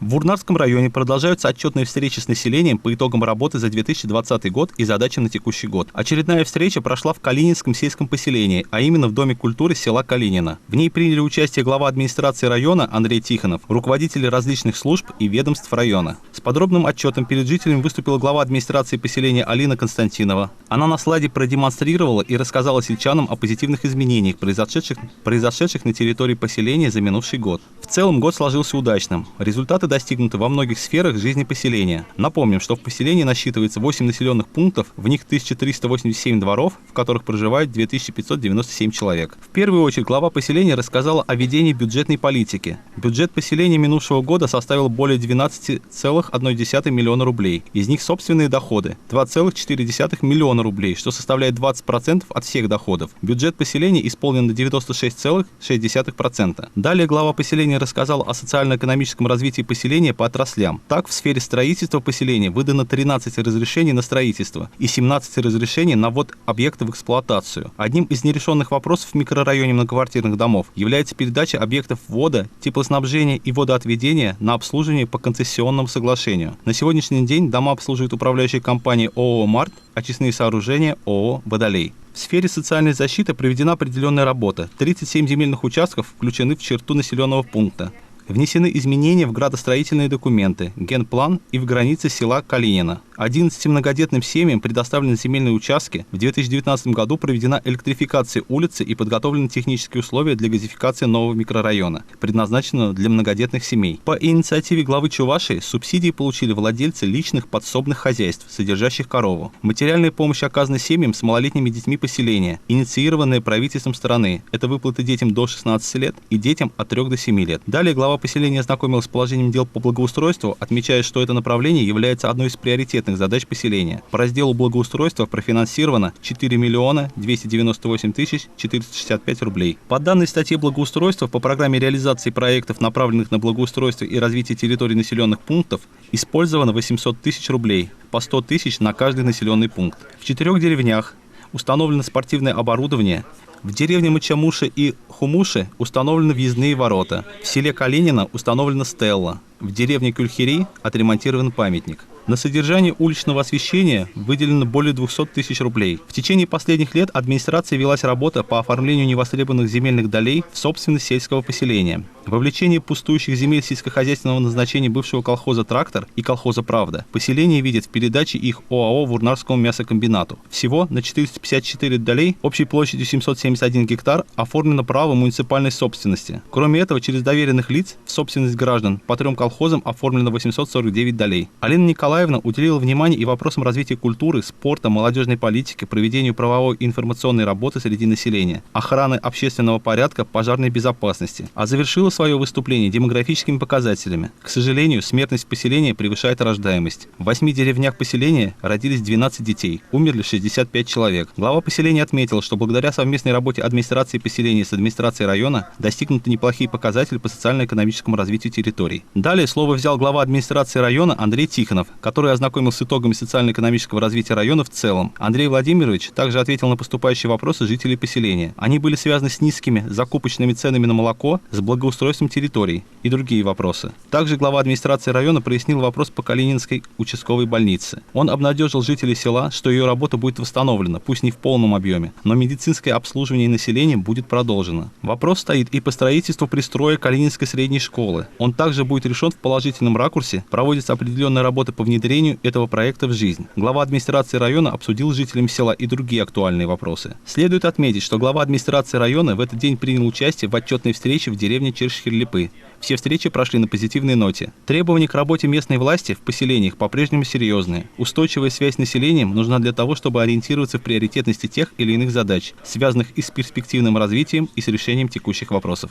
В Урнарском районе продолжаются отчетные встречи с населением по итогам работы за 2020 год и задачам на текущий год. Очередная встреча прошла в Калининском сельском поселении, а именно в Доме культуры села Калинина. В ней приняли участие глава администрации района Андрей Тихонов, руководители различных служб и ведомств района. С подробным отчетом перед жителями выступила глава администрации поселения Алина Константинова. Она на слайде продемонстрировала и рассказала сельчанам о позитивных изменениях, произошедших на территории поселения за минувший год. В целом год сложился удачным. Результаты достигнуты во многих сферах жизни поселения. Напомним, что в поселении насчитывается 8 населенных пунктов, в них 1387 дворов, в которых проживает 2597 человек. В первую очередь глава поселения рассказала о ведении бюджетной политики. Бюджет поселения минувшего года составил более 12,1 миллиона рублей. Из них собственные доходы – 2,4 миллиона рублей, что составляет 20% от всех доходов. Бюджет поселения исполнен на 96,6%. Далее глава поселения рассказал о социально-экономическом развитии поселения по отраслям. Так, в сфере строительства поселения выдано 13 разрешений на строительство и 17 разрешений на ввод объекта в эксплуатацию. Одним из нерешенных вопросов в микрорайоне многоквартирных домов является передача объектов вода, теплоснабжения и водоотведения на обслуживание по концессионному соглашению. На сегодняшний день дома обслуживает управляющая компания ООО «Март», очистные сооружения ООО «Водолей». В сфере социальной защиты проведена определенная работа. 37 земельных участков включены в черту населенного пункта. Внесены изменения в градостроительные документы, генплан и в границы села Калинина. 11 многодетным семьям предоставлены земельные участки. В 2019 году проведена электрификация улицы и подготовлены технические условия для газификации нового микрорайона, предназначенного для многодетных семей. По инициативе главы Чувашии субсидии получили владельцы личных подсобных хозяйств, содержащих корову. Материальная помощь оказана семьям с малолетними детьми поселения, инициированная правительством страны. Это выплаты детям до 16 лет и детям от 3 до 7 лет. Далее глава поселения ознакомилась с положением дел по благоустройству, отмечая, что это направление является одной из приоритетных задач поселения. По разделу благоустройства профинансировано 4 миллиона 298 тысяч 465 рублей. По данной статье благоустройства по программе реализации проектов, направленных на благоустройство и развитие территорий населенных пунктов, использовано 800 тысяч рублей, по 100 тысяч на каждый населенный пункт. В 4 деревнях установлено спортивное оборудование. В деревне Мачамуши и Хумуши установлены въездные ворота. В селе Калинина установлена стелла. В деревне Кюльхири отремонтирован памятник. На содержание уличного освещения выделено более 200 тысяч рублей. В течение последних лет администрацией велась работа по оформлению невостребованных земельных долей в собственность сельского поселения. Вовлечение пустующих земель сельскохозяйственного назначения бывшего колхоза «Трактор» и колхоза «Правда» поселение видит в передаче их ОАО Вурнарскому мясокомбинату. Всего на 454 долей общей площадью 771 гектар оформлено право муниципальной собственности. Кроме этого, через доверенных лиц в собственность граждан по 3 колхозам оформлено 849 долей. Алина Николаевна уделила внимание и вопросам развития культуры, спорта, молодежной политики, проведению правовой и информационной работы среди населения, охраны общественного порядка, пожарной безопасности, а завершила свое выступление демографическими показателями. К сожалению, смертность поселения превышает рождаемость. В 8 деревнях поселения родились 12 детей, умерли 65 человек. Глава поселения отметил, что благодаря совместной работе администрации поселения с администрацией района достигнуты неплохие показатели по социально-экономическому развитию территорий. Далее слово взял глава администрации района Андрей Тихонов, который ознакомился с итогами социально-экономического развития района в целом. Андрей Владимирович также ответил на поступающие вопросы жителей поселения. Они были связаны с низкими закупочными ценами на молоко, с благоустройством территорий и другие вопросы. Также глава администрации района прояснил вопрос по Калининской участковой больнице. Он обнадежил жителей села, что ее работа будет восстановлена, пусть не в полном объеме, но медицинское обслуживание населения будет продолжено. Вопрос стоит и по строительству пристроя Калининской средней школы. Он также будет решен в положительном ракурсе, проводится определенная работа по внедрению этого проекта в жизнь. Глава администрации района обсудил с жителями села и другие актуальные вопросы. Следует отметить, что глава администрации района в этот день принял участие в отчетной встрече в деревне Чершхирлипы. Все встречи прошли на позитивной ноте. Требования к работе местной власти в поселениях по-прежнему серьезные. Устойчивая связь с населением нужна для того, чтобы ориентироваться в приоритетности тех или иных задач, связанных и с перспективным развитием, и с решением текущих вопросов.